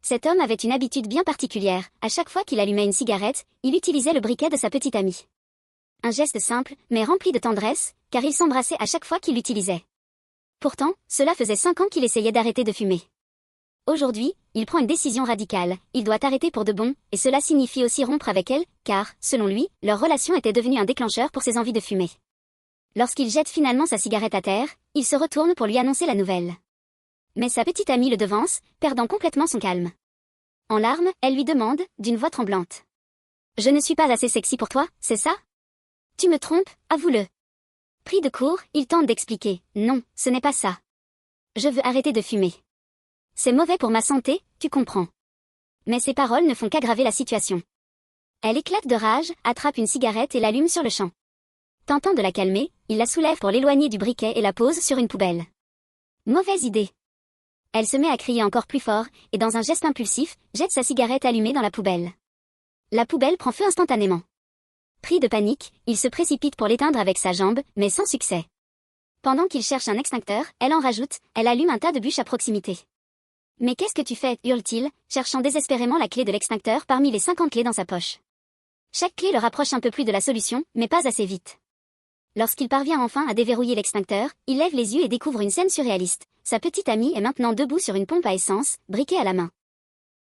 Cet homme avait une habitude bien particulière. À chaque fois qu'il allumait une cigarette, il utilisait le briquet de sa petite amie. Un geste simple, mais rempli de tendresse, car il s'embrassait à chaque fois qu'il l'utilisait. Pourtant, cela faisait 5 ans qu'il essayait d'arrêter de fumer. Aujourd'hui, il prend une décision radicale. Il doit arrêter pour de bon, et cela signifie aussi rompre avec elle, car, selon lui, leur relation était devenue un déclencheur pour ses envies de fumer. Lorsqu'il jette finalement sa cigarette à terre, il se retourne pour lui annoncer la nouvelle. Mais sa petite amie le devance, perdant complètement son calme. En larmes, elle lui demande, d'une voix tremblante. « Je ne suis pas assez sexy pour toi, c'est ça ? Tu me trompes, avoue-le. » Pris de court, il tente d'expliquer. « Non, ce n'est pas ça. Je veux arrêter de fumer. C'est mauvais pour ma santé, tu comprends. » Mais ses paroles ne font qu'aggraver la situation. Elle éclate de rage, attrape une cigarette et l'allume sur le champ. Tentant de la calmer, il la soulève pour l'éloigner du briquet et la pose sur une poubelle. Mauvaise idée. Elle se met à crier encore plus fort, et dans un geste impulsif, jette sa cigarette allumée dans la poubelle. La poubelle prend feu instantanément. Pris de panique, il se précipite pour l'éteindre avec sa jambe, mais sans succès. Pendant qu'il cherche un extincteur, elle en rajoute, elle allume un tas de bûches à proximité. « Mais qu'est-ce que tu fais » hurle-t-il, cherchant désespérément la clé de l'extincteur parmi les 50 clés dans sa poche. Chaque clé le rapproche un peu plus de la solution, mais pas assez vite. Lorsqu'il parvient enfin à déverrouiller l'extincteur, il lève les yeux et découvre une scène surréaliste. Sa petite amie est maintenant debout sur une pompe à essence, briquet à la main.